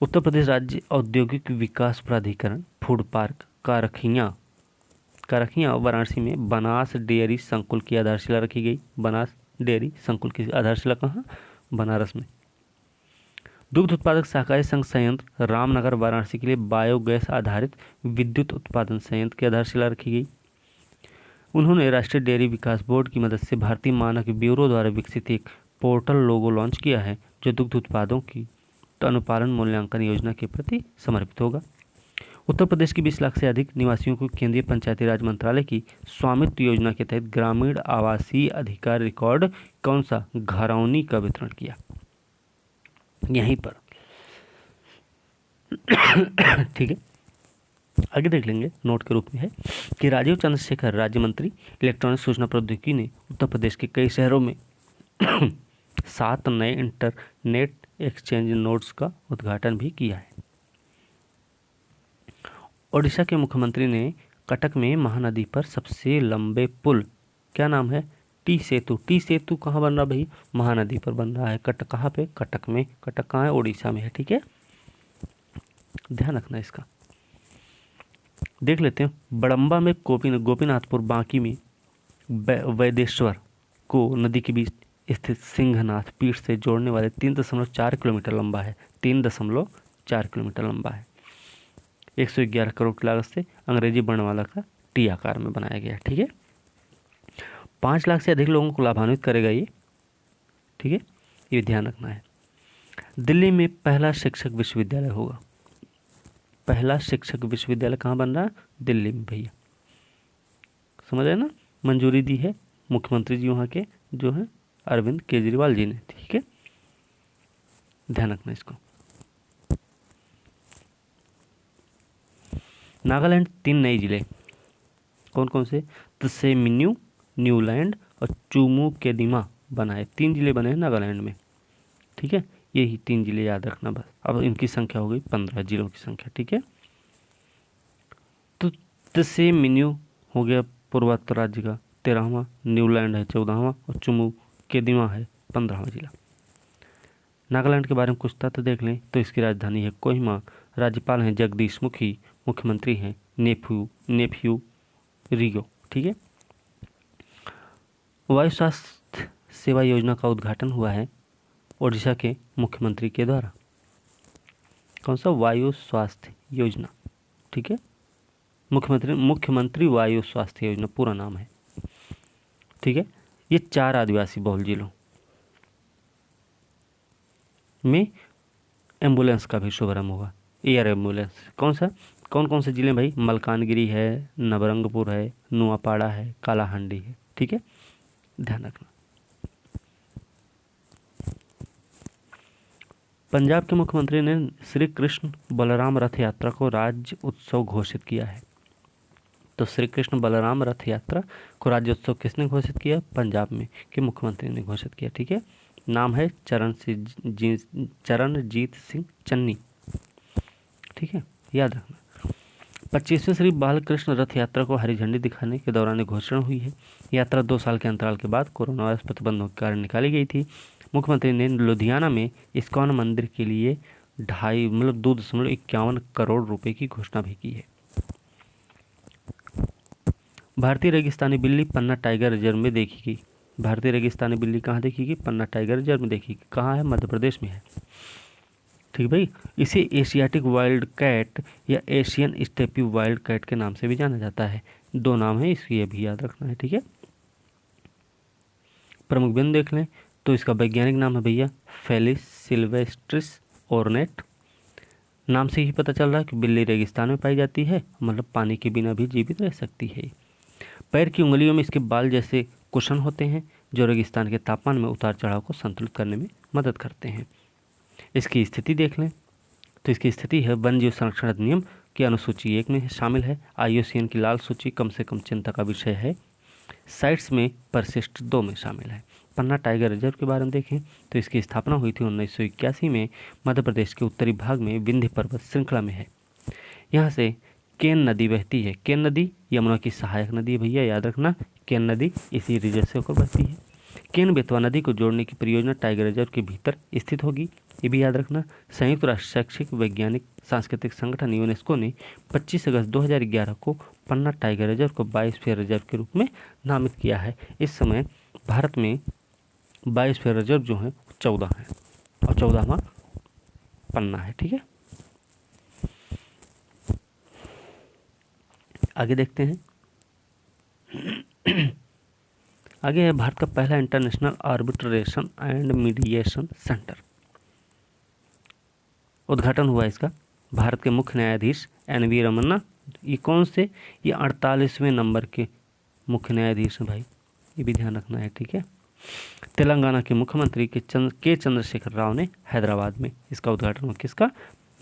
[SPEAKER 1] उत्तर प्रदेश राज्य औद्योगिक विकास प्राधिकरण फूड पार्क कारखियाँ वाराणसी में बनास डेयरी संकुल की आधारशिला रखी गई। बनास डेयरी संकुल की आधारशिला कहाँ? बनारस में। दुग्ध उत्पादक सहकारी संघ संयंत्र रामनगर वाराणसी के लिए बायोगैस आधारित विद्युत उत्पादन संयंत्र की आधारशिला रखी गई। उन्होंने राष्ट्रीय डेयरी विकास बोर्ड की मदद से भारतीय मानक ब्यूरो द्वारा विकसित एक पोर्टल लोगो लॉन्च किया है, जो दुग्ध उत्पादों की अनुपालन मूल्यांकन योजना के प्रति समर्पित होगा। उत्तर प्रदेश के 20 लाख से अधिक निवासियों को केंद्रीय पंचायती राज मंत्रालय की स्वामित्व योजना के तहत ग्रामीण आवासीय अधिकार रिकॉर्ड कौन सा? घरौनी का वितरण किया यहीं पर, ठीक है। आगे देख लेंगे। नोट के रूप में है कि राजीव चंद्रशेखर राज्य मंत्री इलेक्ट्रॉनिक सूचना प्रौद्योगिकी ने उत्तर प्रदेश के कई शहरों में 7 नए इंटरनेट एक्सचेंज नोड्स का उद्घाटन भी किया है। ओडिशा के मुख्यमंत्री ने कटक में महानदी पर सबसे लंबे पुल, क्या नाम है? टी सेतु। टी सेतु कहाँ बन रहा भाई? महानदी पर बन रहा है। कहाँ पे? कटक में। कटक कहाँ है? ओडिशा में है, ठीक है, ध्यान रखना इसका। देख लेते हैं। बड़म्बा में गोपीनाथपुर बांकी में वैदेश्वर को नदी के बीच स्थित सिंहनाथ पीठ से जोड़ने वाले 3.4 किलोमीटर लंबा है। 3.4 किलोमीटर लंबा है। 111 करोड़ की लागत से अंग्रेजी वर्णमाला का टी आकार में बनाया गया, ठीक है। 5 लाख से अधिक लोगों को लाभान्वित करेगा ये, ठीक है, ये ध्यान रखना है। दिल्ली में पहला शिक्षक विश्वविद्यालय होगा। पहला शिक्षक विश्वविद्यालय कहाँ बन रहा है? दिल्ली में भैया, समझ आए ना। मंजूरी दी है मुख्यमंत्री जी वहाँ के जो है अरविंद केजरीवाल जी ने, ठीक है, ध्यान रखना इसको। नागालैंड 3 नए जिले कौन कौन से? त्सेमिन्यू, न्यूलैंड और चुमू केदिमा बनाए। 3 जिले बने हैं नागालैंड में, ठीक है। यही 3 जिले याद रखना बस। अब इनकी संख्या हो गई 15 जिलों की संख्या, ठीक है। तो तसे मिन्यू हो गया पूर्वोत्तर राज्य का 13वां, न्यूलैंड है 14वां और चुमू केदिमा है 15वां जिला। नागालैंड के बारे में कुछ तथ्य देख लें तो इसकी राजधानी है कोहिमा, राज्यपाल हैं जगदीश मुखी, मुख्यमंत्री हैं नेफ्यू रिगो, ठीक है। वायु स्वास्थ्य सेवा योजना का उद्घाटन हुआ है ओडिशा के मुख्यमंत्री के द्वारा। कौन सा? वायु स्वास्थ्य योजना, ठीक है। मुख्यमंत्री वायु स्वास्थ्य योजना पूरा नाम है, ठीक है। ये 4 आदिवासी बहुल जिलों में एम्बुलेंस का भी शुभारंभ हुआ, एयर एम्बुलेंस। कौन कौन से जिले भाई? मलकानगिरी है, नवरंगपुर है, नुआपाड़ा है, कालाहांडी है, ठीक है, ध्यान रखना। पंजाब के मुख्यमंत्री ने श्री कृष्ण बलराम रथ यात्रा को राज्य उत्सव घोषित किया है। तो श्री कृष्ण बलराम रथ यात्रा को राज्य उत्सव किसने घोषित किया? पंजाब में के मुख्यमंत्री ने घोषित किया, ठीक है। नाम है चरणजीत सिंह चन्नी, ठीक है, याद रखना। 25वीं श्री बालकृष्ण रथ यात्रा को हरी झंडी दिखाने के दौरान घोषणा हुई है। यात्रा 2 साल के अंतराल के बाद कोरोना वायरस प्रतिबंधों के कारण निकाली गई थी। मुख्यमंत्री ने लुधियाना में इस्कॉन मंदिर के लिए 2.51 करोड़ रुपए की घोषणा भी की है। भारतीय रेगिस्तानी बिल्ली पन्ना टाइगर रिजर्व में देखी गई। भारतीय रेगिस्तानी बिल्ली कहाँ देखी गई? पन्ना टाइगर रिजर्व में देखी गई। कहाँ है? मध्य प्रदेश में है, ठीक भाई। इसे एशियाटिक वाइल्ड कैट या एशियन स्टेपी वाइल्ड कैट के नाम से भी जाना जाता है। 2 नाम है इसकी, ये भी याद रखना है, ठीक है। प्रमुख बिंदु देख लें तो इसका वैज्ञानिक नाम है भैया फेलिस सिल्वेस्ट्रिस ऑर्नेट। नाम से ही पता चल रहा है कि बिल्ली रेगिस्तान में पाई जाती है, मतलब पानी के बिना भी जीवित रह सकती है। पैर की उंगलियों में इसके बाल जैसे कुशन होते हैं जो रेगिस्तान के तापमान में उतार चढ़ाव को संतुलित करने में मदद करते हैं। इसकी स्थिति देख लें तो इसकी स्थिति है वन्य जीव संरक्षण अधिनियम की अनुसूची 1 में शामिल है। IUCN की लाल सूची कम से कम चिंता का विषय है। साइट्स में परिशिष्ट 2 में शामिल है। पन्ना टाइगर रिजर्व के बारे में देखें तो इसकी स्थापना हुई थी 1981 में मध्य प्रदेश के उत्तरी भाग में विंध्य पर्वत श्रृंखला में है। यहाँ से केन नदी बहती है। केन नदी यमुना की सहायक नदी है भैया, याद रखना। केन नदी इसी रिजर्व से होकर बहती है। केन बेतवा नदी को जोड़ने की परियोजना टाइगर रिजर्व के भीतर स्थित होगी, ये भी याद रखना। संयुक्त राष्ट्र शैक्षिक वैज्ञानिक सांस्कृतिक संगठन यूनेस्को ने 25 अगस्त 2011 को पन्ना टाइगर रिजर्व को बायोस्फीयर रिजर्व के रूप में नामित किया है। इस समय भारत में बायोस्फीयर रिजर्व जो है 14 है और 14वां पन्ना है, ठीक है। आगे देखते हैं। आगे है भारत का पहला international arbitration and mediation centre. उद्घाटन हुआ इसका। भारत के मुख्य न्यायाधीश NV रमन्ना, ये कौन से? ये 48वें नंबर के मुख्य न्यायाधीश हैं भाई, ये भी ध्यान रखना है, ठीक है। तेलंगाना के मुख्यमंत्री के चंद्रशेखर राव ने हैदराबाद में इसका उद्घाटन हुआ। किसका?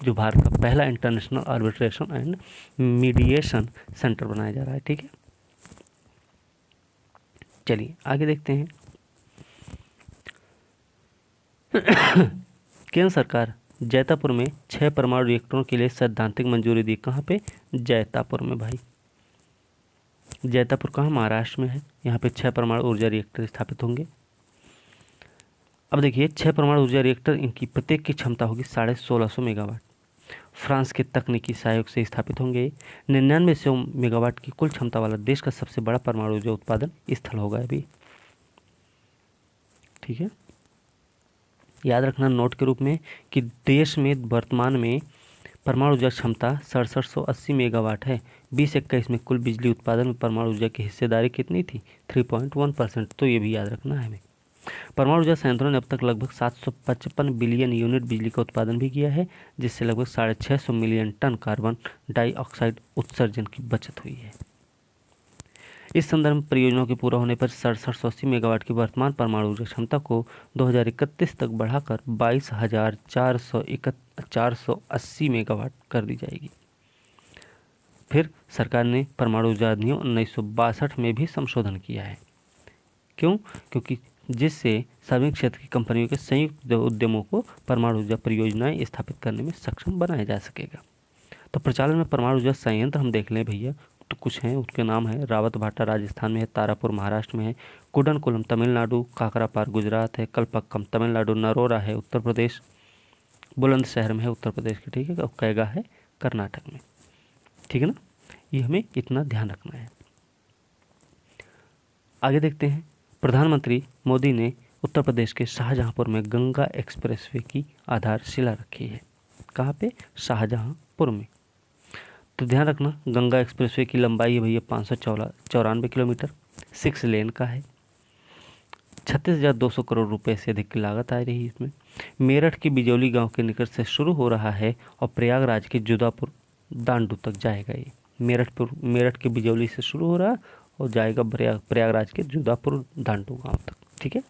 [SPEAKER 1] जो भारत का पहला international arbitration and mediation centre बनाया जा रहा है, ठीक है। चलिए आगे देखते हैं। केंद्र सरकार जैतापुर में 6 परमाणु रिएक्टरों के लिए सैद्धांतिक मंजूरी दी। कहाँ पे? जैतापुर में भाई। जैतापुर कहाँ? महाराष्ट्र में है। यहाँ पे 6 परमाणु ऊर्जा रिएक्टर स्थापित होंगे। अब देखिए 6 परमाणु ऊर्जा रिएक्टर, इनकी प्रत्येक की क्षमता होगी 1650 मेगावाट। फ्रांस के तकनीकी सहयोग से स्थापित होंगे। 9900 मेगावाट की कुल क्षमता वाला देश का सबसे बड़ा परमाणु ऊर्जा उत्पादन स्थल होगा अभी, ठीक है। याद रखना नोट के रूप में कि देश में वर्तमान में परमाणु ऊर्जा क्षमता 6780 मेगावाट है। 2021 में कुल बिजली उत्पादन में परमाणु ऊर्जा की हिस्सेदारी कितनी थी? 3.1%। तो ये भी याद रखना है हमें। परमाणु ऊर्जा संयंत्रों ने अब तक लगभग 755 बिलियन यूनिट बिजली का उत्पादन भी किया है, जिससे लगभग 650 मिलियन टन कार्बन डाइऑक्साइड उत्सर्जन की बचत हुई है। इस संदर्भ में परियोजनाओं के पूरा होने पर 6780 मेगावाट की वर्तमान परमाणु ऊर्जा क्षमता को 2031 तक बढ़ाकर 22,480 मेगावाट कर दी जाएगी। फिर सरकार ने परमाणु ऊर्जा अधिनियम 1962 में भी संशोधन किया है। क्यों? क्योंकि जिससे सार्वजनिक क्षेत्र की कंपनियों के संयुक्त उद्यमों को परमाणु ऊर्जा परियोजनाएं स्थापित करने में सक्षम बनाया जा सकेगा। तो प्रचालन में परमाणु ऊर्जा संयंत्र हम देख लें भैया, तो कुछ हैं, उसके नाम है रावत भाटा राजस्थान में है, तारापुर महाराष्ट्र में है, कुडनकुलम तमिलनाडु, काकरापार गुजरात है, कलपक्कम तमिलनाडु, नरोरा है उत्तर प्रदेश, बुलंदशहर में है उत्तर प्रदेश के, ठीक है, और कैगा है कर्नाटक में, ठीक है ना। ये हमें इतना ध्यान रखना है। आगे देखते हैं, प्रधानमंत्री मोदी ने उत्तर प्रदेश के शाहजहांपुर में गंगा एक्सप्रेसवे की आधारशिला रखी है। कहाँ पे? शाहजहांपुर में। तो ध्यान रखना, गंगा एक्सप्रेसवे की लंबाई है भैया 594 किलोमीटर, 6 लेन का है, 36,200 करोड़ रुपए से अधिक की लागत आ रही है इसमें। मेरठ के बिजौली गांव के निकट से शुरू हो रहा है और प्रयागराज के जुदापुर दांडू तक जाएगा। ये मेरठ के बिजौली से शुरू हो रहा है और जाएगा प्रयागराज के जुदापुर दांडू गांव तक, ठीक है।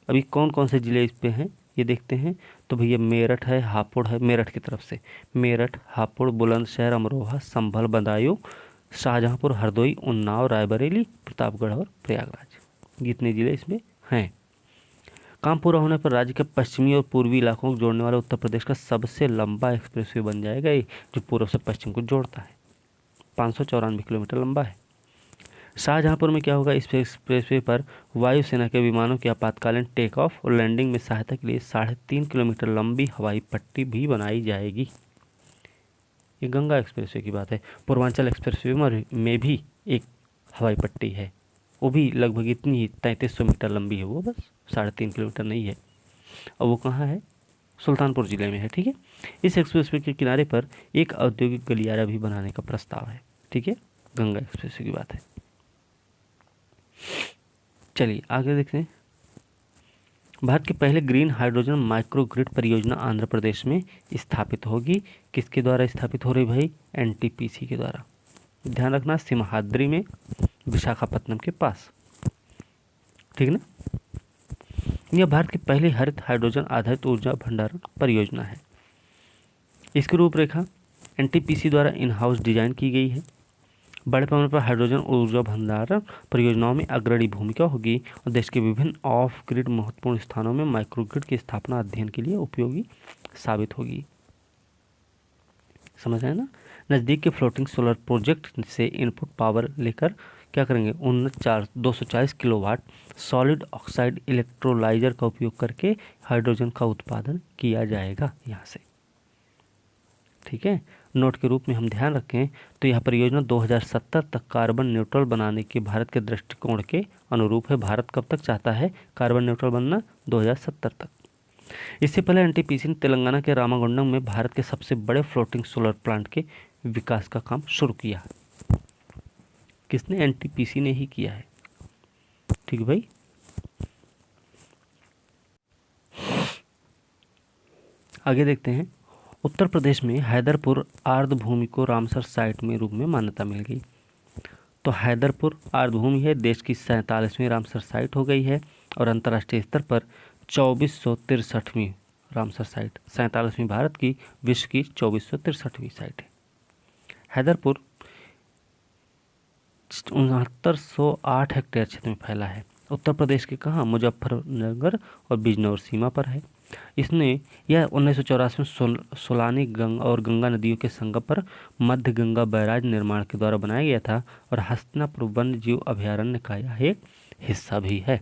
[SPEAKER 1] अभी कौन कौन से ज़िले इस पे हैं ये देखते हैं। तो भैया मेरठ है, हापुड़ है, मेरठ की तरफ से मेरठ, हापुड़, बुलंदशहर, अमरोहा, संभल, बदायूं, शाहजहांपुर, हरदोई, उन्नाव, रायबरेली, प्रतापगढ़ और प्रयागराज, इतने ज़िले इसमें हैं। काम पूरा होने पर राज्य के पश्चिमी और पूर्वी इलाकों को जोड़ने वाला उत्तर प्रदेश का सबसे लंबा एक्सप्रेसवे बन जाएगा ये, जो पूर्व से पश्चिम को जोड़ता है। 594 किलोमीटर लंबा है। शाहजहांपुर में क्या होगा, इस एक्सप्रेसवे पर वायुसेना के विमानों की आपातकालीन टेक ऑफ और लैंडिंग में सहायता के लिए 3.5 किलोमीटर लंबी हवाई पट्टी भी बनाई जाएगी। ये गंगा एक्सप्रेसवे की बात है। पूर्वांचल एक्सप्रेसवे में भी एक हवाई पट्टी है, वो भी लगभग इतनी ही 3300 मीटर लंबी है, वो बस 3.5 किलोमीटर नहीं है। और वो कहाँ है? सुल्तानपुर ज़िले में है, ठीक है। इस एक्सप्रेसवे के किनारे पर एक औद्योगिक गलियारा भी बनाने का प्रस्ताव है, ठीक है। गंगा एक्सप्रेसवे की बात है। चलिए आगे देखते हैं। भारत के पहले ग्रीन हाइड्रोजन माइक्रो ग्रिड परियोजना आंध्र प्रदेश में स्थापित होगी। किसके द्वारा स्थापित हो रही भाई? एनटीपीसी के द्वारा। ध्यान रखना, सिमहाद्री में, विशाखापत्तनम के पास, ठीक ना। यह भारत की पहली हरित हाइड्रोजन आधारित ऊर्जा भंडारण परियोजना है। इसकी रूपरेखा एनटीपीसी द्वारा इन हाउस डिजाइन की गई है। बड़े पैमाने पर हाइड्रोजन ऊर्जा भंडारण परियोजनाओं में अग्रणी भूमिका होगी और देश के विभिन्न ऑफ ग्रिड महत्वपूर्ण स्थानों में माइक्रोग्रिड की स्थापना अध्ययन के लिए उपयोगी साबित होगी। समझ आए ना। नज़दीक के फ्लोटिंग सोलर प्रोजेक्ट से इनपुट पावर लेकर क्या करेंगे, 240 किलोवाट सॉलिड ऑक्साइड इलेक्ट्रोलाइजर का उपयोग करके हाइड्रोजन का उत्पादन किया जाएगा यहाँ से, ठीक है। नोट के रूप में हम ध्यान रखें तो यह परियोजना 2070 तक कार्बन न्यूट्रल बनाने के भारत के दृष्टिकोण के अनुरूप है। भारत कब तक चाहता है कार्बन न्यूट्रल बनना? 2070 तक। इससे पहले एनटीपीसी ने तेलंगाना के रामागुंडम में भारत के सबसे बड़े फ्लोटिंग सोलर प्लांट के विकास का काम शुरू किया। किसने? एनटीपीसी ने ही किया है, ठीक है भाई। आगे देखते हैं। उत्तर प्रदेश में हैदरपुर आर्द्रभूमि को रामसर साइट में रूप में मान्यता मिल गई। तो हैदरपुर आर्द्रभूमि है, देश की 47वीं रामसर साइट हो गई है और अंतर्राष्ट्रीय स्तर पर 2463वीं रामसर साइट, 47वीं भारत की, विश्व की 2463वीं साइट है। हैदरपुर 6908 हेक्टेयर क्षेत्र में फैला है। उत्तर प्रदेश के कहाँ? मुजफ्फरनगर और बिजनौर सीमा पर है। यह 1984 में सोलानी गंगा और गंगा नदियों के संगम पर मध्य गंगा बैराज निर्माण के द्वारा बनाया गया था और हस्तिनापुर वन्य जीव अभयारण्य का यह एक हिस्सा भी है,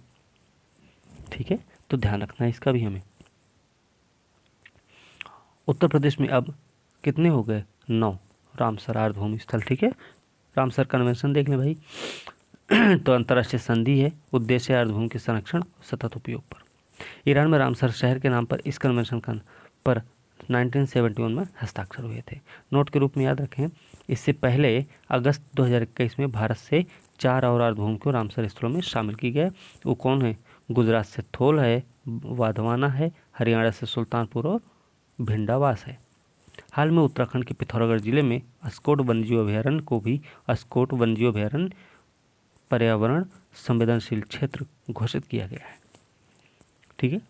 [SPEAKER 1] ठीक है। तो ध्यान रखना है इसका भी हमें। उत्तर प्रदेश में अब कितने हो गए? 9 रामसर आर्द्रभूमि स्थल, ठीक है। रामसर कन्वेंशन देख लें भाई। तो अंतर्राष्ट्रीय संधि है, उद्देश्य आर्द्रभूमि के संरक्षण सतत उपयोग पर। ईरान में रामसर शहर के नाम पर इस कन्वेंशन पर 1971 में हस्ताक्षर हुए थे। नोट के रूप में याद रखें, इससे पहले अगस्त 2021 में भारत से 4 और आर्द्रभूमि को रामसर स्थलों में शामिल की गए। वो कौन है? गुजरात से थोल है, वाधवाना है, हरियाणा से सुल्तानपुर और भिंडावास है। हाल में उत्तराखंड के पिथौरागढ़ जिले में अस्कोट वन्यजीव अभयारण्य को भी अस्कोट वन्यजीव अभयारण्य पर्यावरण संवेदनशील क्षेत्र घोषित किया गया है, ठीक है।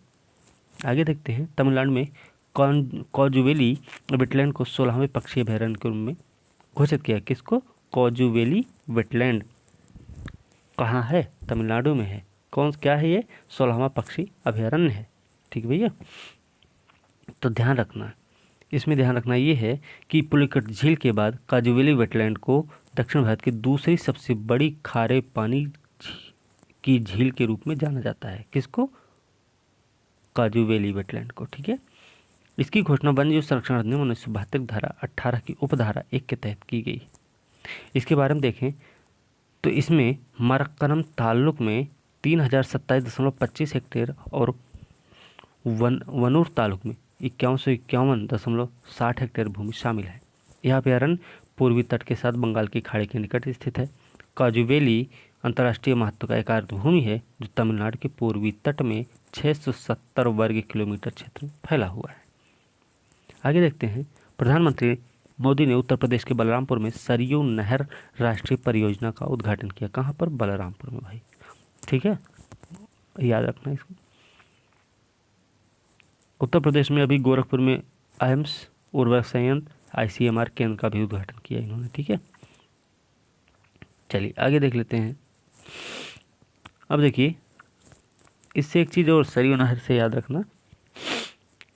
[SPEAKER 1] आगे देखते हैं। तमिलनाडु में कोजुवेली वेटलैंड को 16वें पक्षी अभयारण्य के रूप में घोषित किया। किसको? कोजुवेली वेटलैंड कहाँ है? तमिलनाडु में है। क्या है ये? 16वां पक्षी अभयारण्य है। ठीक भैया, तो ध्यान रखना, इसमें ध्यान रखना ये है कि पुलिकट झील के बाद काजूवेली वेटलैंड को दक्षिण भारत की दूसरी सबसे बड़ी खारे पानी की झील के रूप में जाना जाता है। किसको? काजूवेली वेटलैंड को। ठीक है, इसकी घोषणा वन्यजीव संरक्षण अधिनियम 1972 धारा 18 की उपधारा 1 के तहत की गई। इसके बारे में देखें तो इसमें मरक्करम ताल्लुक में 3027.25 हेक्टेयर और वनूर तालुक में 5151.60 हेक्टेयर भूमि शामिल है। यह अभयारण्य पूर्वी तट के साथ बंगाल की खाड़ी के निकट स्थित है। काजूवेली अंतर्राष्ट्रीय महत्व का एक भूमि है जो तमिलनाडु के पूर्वी तट में 670 वर्ग किलोमीटर क्षेत्र में फैला हुआ है। आगे देखते हैं, प्रधानमंत्री मोदी ने उत्तर प्रदेश के बलरामपुर में सरयू नहर राष्ट्रीय परियोजना का उद्घाटन किया। कहाँ पर? बलरामपुर में भाई। ठीक है, याद रखना इसको। उत्तर प्रदेश में अभी गोरखपुर में AIIMS उर्वरक संयंत्र ICMR केंद्र का भी उद्घाटन किया इन्होंने। ठीक है, चलिए आगे देख लेते हैं। अब देखिए, इससे एक चीज़ और सरयू नहर से याद रखना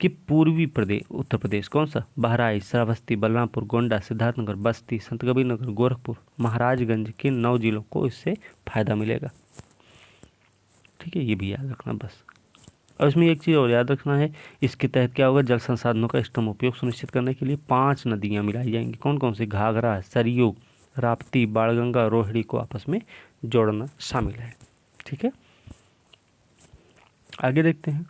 [SPEAKER 1] कि पूर्वी प्रदेश उत्तर प्रदेश कौन सा? बहराइच, श्रावस्ती, बलरामपुर, गोंडा, सिद्धार्थनगर, बस्ती, संतकबीरनगर, गोरखपुर, महाराजगंज के 9 जिलों को इससे फायदा मिलेगा। ठीक है, ये भी याद रखना बस। और इसमें एक चीज़ और याद रखना है, इसके तहत क्या होगा? जल संसाधनों का इष्टतम उपयोग सुनिश्चित करने के लिए 5 नदियाँ मिलाई जाएंगी। कौन कौन सी? घाघरा, सरयू, राप्ती, बाणगंगा, रोहिणी को आपस में जोड़ना शामिल है। ठीक है, आगे देखते हैं।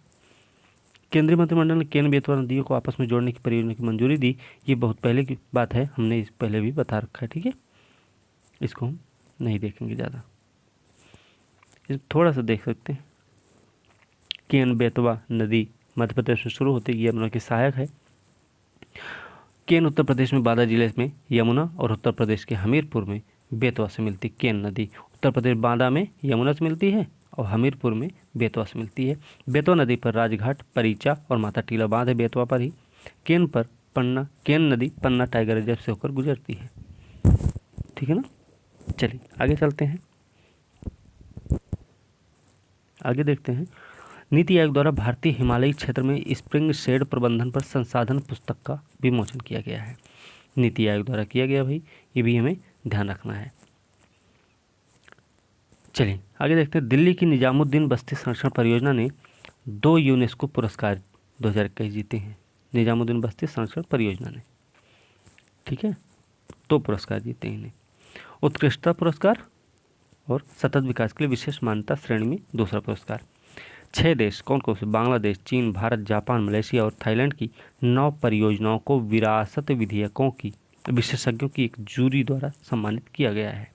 [SPEAKER 1] केंद्रीय मंत्रिमंडल ने केन बेतवा नदियों को आपस में जोड़ने की परियोजना की मंजूरी दी। ये बहुत पहले की बात है, हमने इस पहले भी बता रखा है। ठीक है, इसको हम नहीं देखेंगे ज़्यादा, इस थोड़ा सा देख सकते हैं। केन बेतवा नदी मध्य प्रदेश में शुरू होती है, यमुना की सहायक है। केन उत्तर प्रदेश में बांदा जिले में यमुना और उत्तर प्रदेश के हमीरपुर में बेतवा से मिलती केन नदी। उत्तर प्रदेश बांदा में यमुना से मिलती है और हमीरपुर में बेतवा से मिलती है। बेतवा नदी पर राजघाट, परीचा और माता टीला बांध है। बेतवा पर ही केन नदी पन्ना टाइगर रिजर्व से होकर गुजरती है। ठीक है ना, चलिए आगे चलते हैं। आगे देखते हैं, नीति आयोग द्वारा भारतीय हिमालयी क्षेत्र में स्प्रिंग शेड प्रबंधन पर संसाधन पुस्तक का विमोचन किया गया है। नीति आयोग द्वारा किया गया भाई, ये भी हमें ध्यान रखना है। चलिए आगे देखते हैं। दिल्ली की निजामुद्दीन बस्ती संरक्षण परियोजना ने 2 यूनेस्को पुरस्कार 2021 जीते हैं। निजामुद्दीन बस्ती संरक्षण परियोजना ने, ठीक है, 2 पुरस्कार जीते हैं इन्हें। उत्कृष्टता पुरस्कार और सतत विकास के लिए विशेष मान्यता श्रेणी में 2रा पुरस्कार। 6 देश कौन कौन से? बांग्लादेश, चीन, भारत, जापान, मलेशिया और थाईलैंड की 9 परियोजनाओं को विरासत विधेयकों की विशेषज्ञों की एक जूरी द्वारा सम्मानित किया गया है।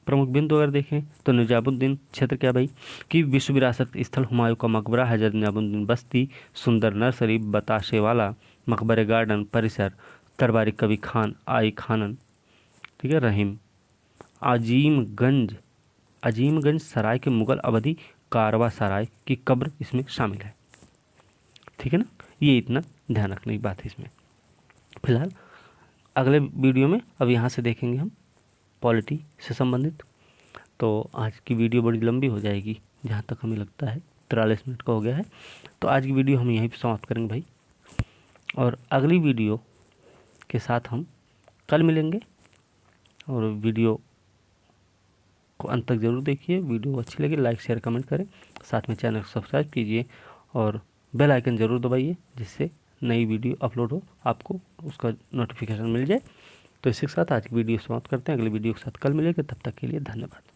[SPEAKER 1] प्रमुख बिंदु अगर देखें तो निजामुद्दीन क्षेत्र क्या भाई कि विश्व विरासत स्थल हुमायूं का मकबरा, हजरत निजामुद्दीन बस्ती, सुंदर नर्सरी, बताशे वाला, मकबरे गार्डन परिसर, दरबारी कवि खान आई खानन, ठीक है, रहीम, अजीमगंज सराय के मुगल अवधि कारवा सराय की कब्र इसमें शामिल है। ठीक है ना, ये इतना ध्यान रखने की बात है इसमें। फिलहाल अगले वीडियो में अब यहाँ से देखेंगे हम पॉलिटी से संबंधित। तो आज की वीडियो बड़ी लंबी हो जाएगी, जहाँ तक हमें लगता है 43 मिनट का हो गया है। तो आज की वीडियो हम यहीं पर समाप्त करेंगे भाई, और अगली वीडियो के साथ हम कल मिलेंगे। और वीडियो को अंत तक जरूर देखिए। वीडियो अच्छी लगे लाइक शेयर कमेंट करें, साथ में चैनल को सब्सक्राइब कीजिए और बेल आइकन ज़रूर दबाइए, जिससे नई वीडियो अपलोड हो आपको उसका नोटिफिकेशन मिल जाए। तो इसी के साथ आज की वीडियो समाप्त करते हैं। अगली वीडियो के साथ कल मिलेंगे, तब तक के लिए धन्यवाद।